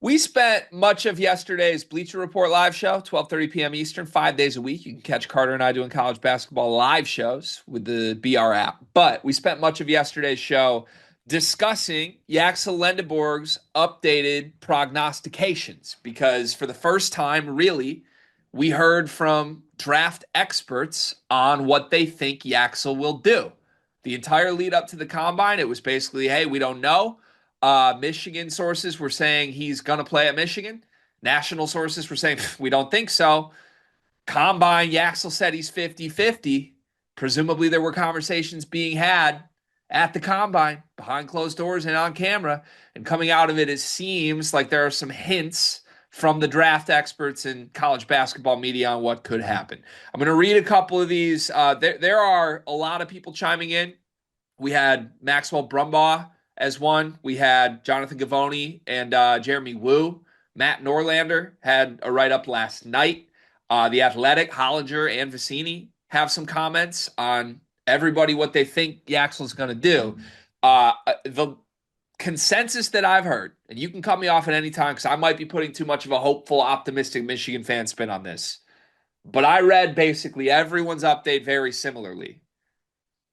We spent much of yesterday's Bleacher Report live show, 12:30 p.m. Eastern, 5 days a week. You can catch Carter and I doing college basketball live shows with the BR app. But we spent much of yesterday's show discussing Yaxel Lendeborg's updated prognostications because for the first time, really, we heard from draft experts on what they think Yaxel will do. The entire lead up to the combine, it was basically, hey, we don't know. Michigan sources were saying he's going to play at Michigan. National sources were saying, we don't think so. Combine, Yaxel said he's 50-50. Presumably, there were conversations being had at the combine behind closed doors and on camera. And coming out of it, it seems like there are some hints from the draft experts and college basketball media on what could happen. I'm going to read a couple of these. There are a lot of people chiming in. We had Maxwell Brumbaugh as one. We had Jonathan Gavoni and Jeremy Wu. Matt Norlander had a write-up last night. The Athletic, Hollinger, and Vicini have some comments on everybody what they think Yaxel's going to do. The consensus that I've heard, and you can cut me off at any time because I might be putting too much of a hopeful, optimistic Michigan fan spin on this, but I read basically everyone's update very similarly.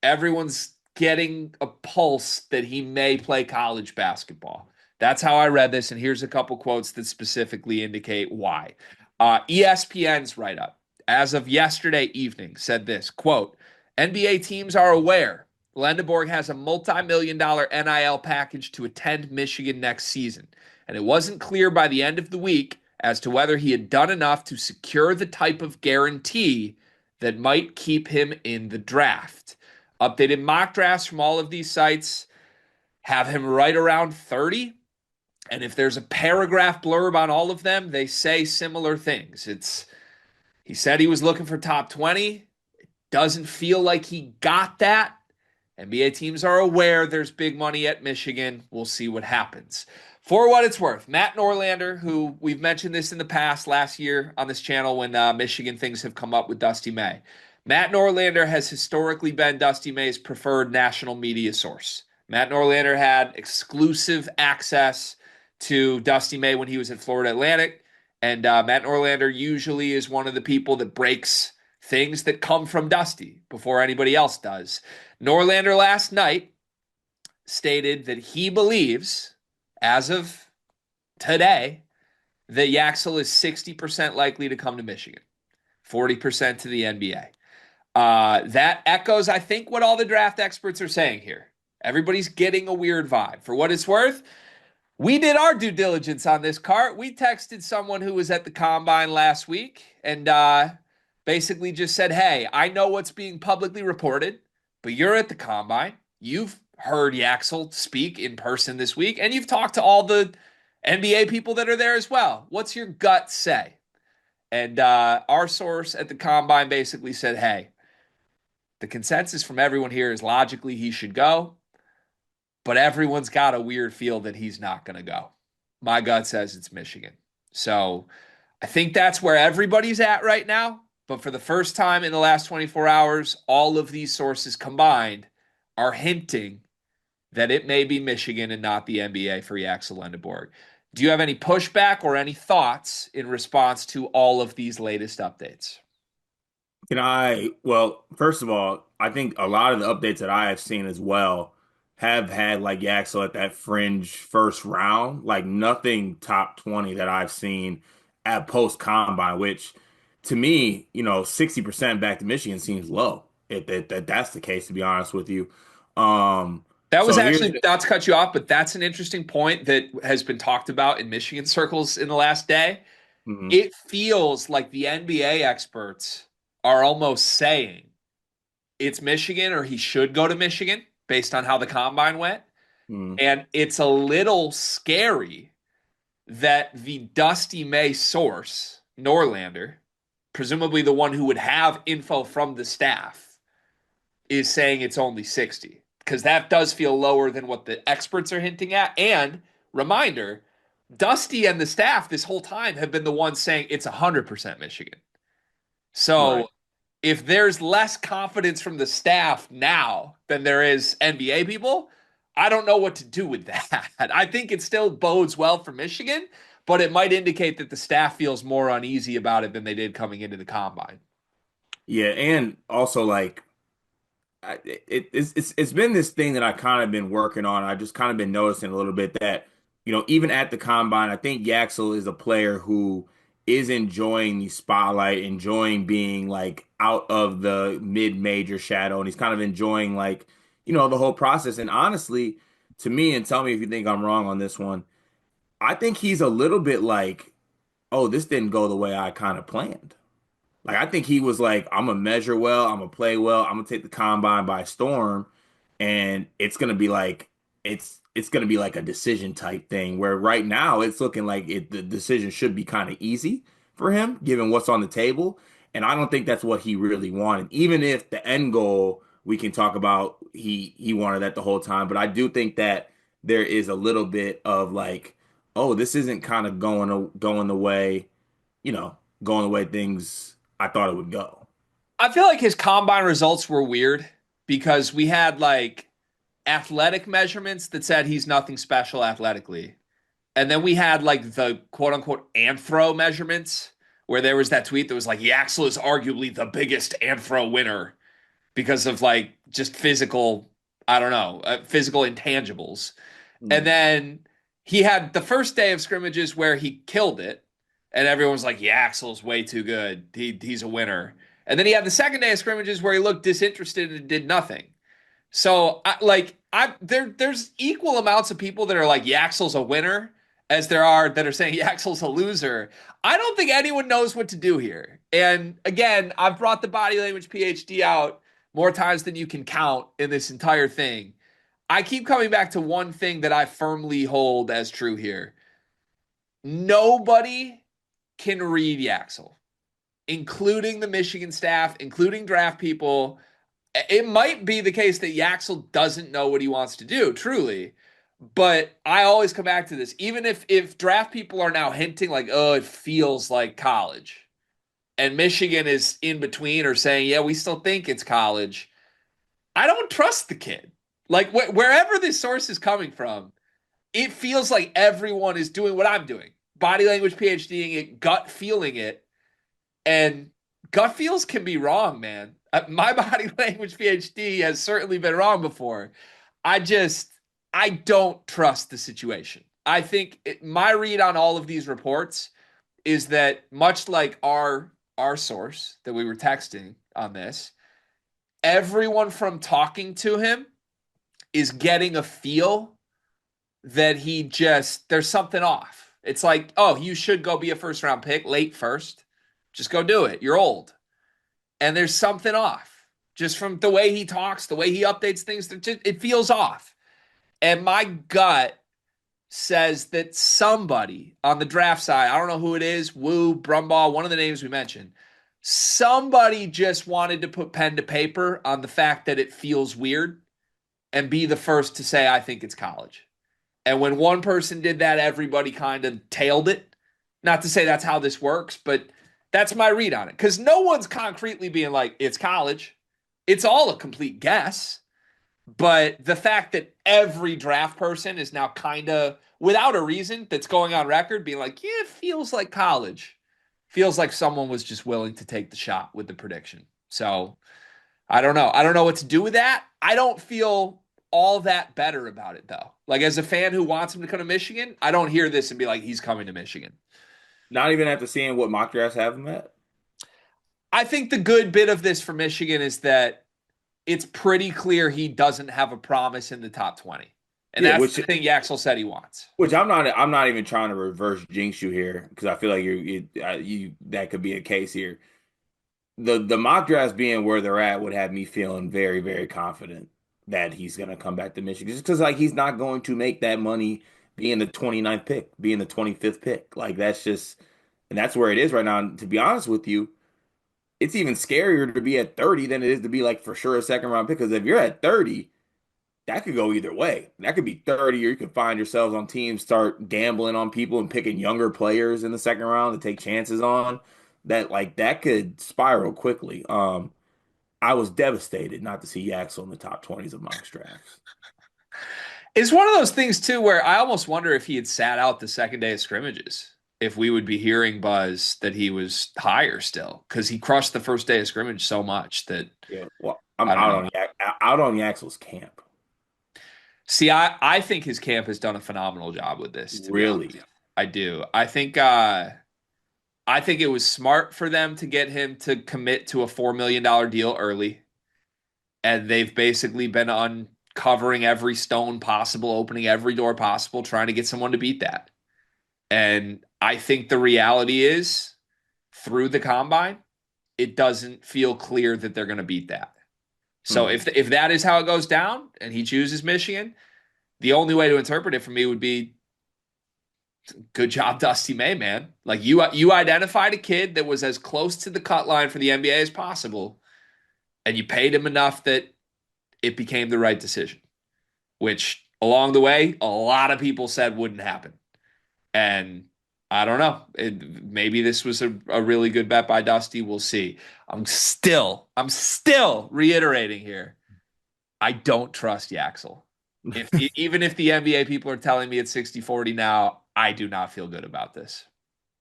Everyone's getting a pulse that he may play college basketball. That's how I read this, and here's a couple quotes that specifically indicate why. ESPN's write-up, as of yesterday evening, said this, quote, NBA teams are aware Lendeborg has a multi-million-dollar NIL package to attend Michigan next season, and it wasn't clear by the end of the week as to whether he had done enough to secure the type of guarantee that might keep him in the draft. Updated mock drafts from all of these sites have him right around 30. And if there's a paragraph blurb on all of them, they say similar things. He said he was looking for top 20. It doesn't feel like he got that. NBA teams are aware there's big money at Michigan. We'll see what happens. For what it's worth, Matt Norlander, who we've mentioned this in the past last year on this channel when Michigan things have come up with Dusty May. Matt Norlander has historically been Dusty May's preferred national media source. Matt Norlander had exclusive access to Dusty May when he was at Florida Atlantic, and Matt Norlander usually is one of the people that breaks things that come from Dusty before anybody else does. Norlander last night stated that he believes, as of today, that Yaxel is 60% likely to come to Michigan, 40% to the NBA. That echoes, I think, what all the draft experts are saying here. Everybody's getting a weird vibe. For what it's worth, we did our due diligence on this cart. We texted someone who was at the combine last week and basically just said, hey, I know what's being publicly reported, but you're at the combine. You've heard Yaxel speak in person this week, and you've talked to all the NBA people that are there as well. What's your gut say? And our source at the combine basically said, hey, the consensus from everyone here is logically he should go, but everyone's got a weird feel that he's not going to go. My gut says it's Michigan. So I think that's where everybody's at right now. But for the first time in the last 24 hours, all of these sources combined are hinting that it may be Michigan and not the NBA for Yaxel Lendeborg. Do you have any pushback or any thoughts in response to all of these latest updates? Well, first of all, I think a lot of the updates that I have seen as well have had like Yaxel at that fringe first round, like nothing top 20 that I've seen at post combine, which to me, 60% back to Michigan seems low. If that's the case, to be honest with you. Um, That was so here's, actually, not to cut you off, but that's an interesting point that has been talked about in Michigan circles in the last day. mhm, It feels like the NBA experts are almost saying it's Michigan or he should go to Michigan based on how the combine went. mhm, And it's a little scary that the Dusty May source, Norlander, presumably the one who would have info from the staff, is saying it's only 60 because that does feel lower than what the experts are hinting at. And reminder, Dusty and the staff this whole time have been the ones saying it's 100% Michigan. So right. if there's less confidence from the staff now than there is NBA people, I don't know what to do with that. I think it still bodes well for Michigan, but it might indicate that the staff feels more uneasy about it than they did coming into the combine. Yeah, and also like it's been this thing that I kind of been working on. I just kind of been noticing a little bit that, even at the combine, I think Yaxel is a player who is enjoying the spotlight, enjoying being like out of the mid-major shadow, and he's kind of enjoying like, the whole process. And honestly, to me, and tell me if you think I'm wrong on this one, I think he's a little bit like, oh, this didn't go the way I kind of planned. Like I think he was like, I'm gonna measure well, I'm gonna play well, I'm gonna take the combine by storm, and it's gonna be like a decision type thing where right now it's looking like the decision should be kind of easy for him given what's on the table. And I don't think that's what he really wanted. Even if the end goal we can talk about he wanted that the whole time, but I do think that there is a little bit of like, oh, this isn't kind of going the way, going the way things I thought it would go. I feel like his combine results were weird because we had like athletic measurements that said he's nothing special athletically. And then we had like the quote unquote anthro measurements where there was that tweet that was like Yaxel is arguably the biggest anthro winner because of like just physical, I don't know, physical intangibles. And Mm. then he had the first day of scrimmages where he killed it, and everyone's like, "Yeah, Axel's way too good. He's a winner." And then he had the second day of scrimmages where he looked disinterested and did nothing. So there's equal amounts of people that are like Yaxel's a winner as there are that are saying Yaxel's a loser. I don't think anyone knows what to do here. And again, I've brought the body language PhD out more times than you can count in this entire thing. I keep coming back to one thing that I firmly hold as true here. Nobody can read Yaxel, including the Michigan staff, including draft people. It might be the case that Yaxel doesn't know what he wants to do, truly. But I always come back to this. Even if draft people are now hinting like, oh, it feels like college, and Michigan is in between or saying, yeah, we still think it's college, I don't trust the kid. Like wherever this source is coming from, it feels like everyone is doing what I'm doing. Body language PhDing it, gut feeling it, and gut feels can be wrong, man. My body language PhD has certainly been wrong before. I just I don't trust the situation. I think my read on all of these reports is that much like our source that we were texting on this, everyone from talking to him is getting a feel that he just there's something off. It's like, oh, you should go be a first round pick, late first. Just go do it. You're old. And there's something off. Just from the way he talks, the way he updates things, it feels off. And my gut says that somebody on the draft side, I don't know who it is, Wu, Brumbaugh, one of the names we mentioned, somebody just wanted to put pen to paper on the fact that it feels weird and be the first to say, I think it's college. And when one person did that, everybody kind of tailed it. Not to say that's how this works, but that's my read on it. Because no one's concretely being like, it's college. It's all a complete guess. But the fact that every draft person is now kind of, without a reason, that's going on record being like, yeah, it feels like college. Feels like someone was just willing to take the shot with the prediction. So I don't know. I don't know what to do with that. I don't feel all that better about it though. Like as a fan who wants him to come to Michigan, I don't hear this and be like, he's coming to Michigan. Not even after seeing what mock drafts have him at. I think the good bit of this for Michigan is that it's pretty clear he doesn't have a promise in the top 20. And Yeah, that's which the thing Yaxel said he wants. which I'm not even trying to reverse jinx you here because I feel like you that could be a case here. The mock drafts being where they're at would have me feeling very, very confident that he's gonna come back to Michigan. Just because like he's not going to make that money being the 29th pick, being the 25th pick. Like that's just and that's where it is right now. And to be honest with you, it's even scarier to be at 30 than it is to be like for sure a second round pick. Because if you're at 30, that could go either way. That could be 30, or you could find yourselves on teams start gambling on people and picking younger players in the second round to take chances on. That could spiral quickly. I was devastated not to see Yaxel in the top 20s of mock drafts. It's one of those things too where I almost wonder if he had sat out the second day of scrimmages, if we would be hearing buzz that he was higher still, because he crushed the first day of scrimmage so much that Yeah. Well, I'm I don't out know. on out on Yaxel's camp. See, I think his camp has done a phenomenal job with this, to be honest. Really? I do. I think it was smart for them to get him to commit to a $4 million deal early. And they've basically been uncovering every stone possible, opening every door possible, trying to get someone to beat that. And I think the reality is, through the combine, it doesn't feel clear that they're going to beat that. So Hmm. if that is how it goes down and he chooses Michigan, the only way to interpret it for me would be good job, Dusty May, man. Like you identified a kid that was as close to the cut line for the NBA as possible, and you paid him enough that it became the right decision, which along the way, a lot of people said wouldn't happen. And I don't know. Maybe this was a really good bet by Dusty. We'll see. I'm still reiterating here. I don't trust Yaxel. Even if the NBA people are telling me it's 60-40 now, I do not feel good about this.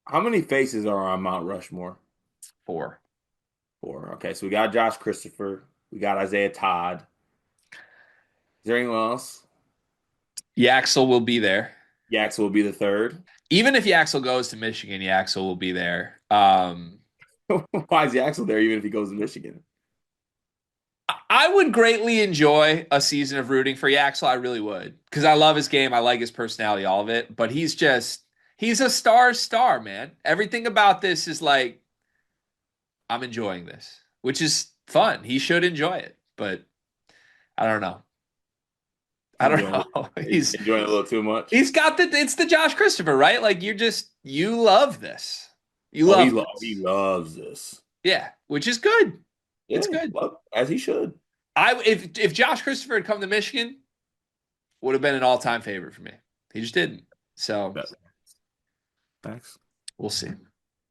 How many faces are on Mount Rushmore? Four. Four. Okay, so we got Josh Christopher. We got Isaiah Todd. Is there anyone else? Yaxel will be there. Yaxel will be the third. Even if Yaxel goes to Michigan, Yaxel will be there. Why is Yaxel there even if he goes to Michigan? I would greatly enjoy a season of rooting for Yaxel. I really would. Because I love his game. I like his personality, all of it. But he's a star, man. Everything about this is like, I'm enjoying this, which is fun. He should enjoy it. But I don't know. I don't know. Enjoying it a little too much. It's the Josh Christopher, right? Like you love this. You Oh, love he this. loves this. Yeah, which is good. Yeah, It's good. as he should. If Josh Christopher had come to Michigan, would have been an all-time favorite for me. He just didn't. So Thanks. we'll see.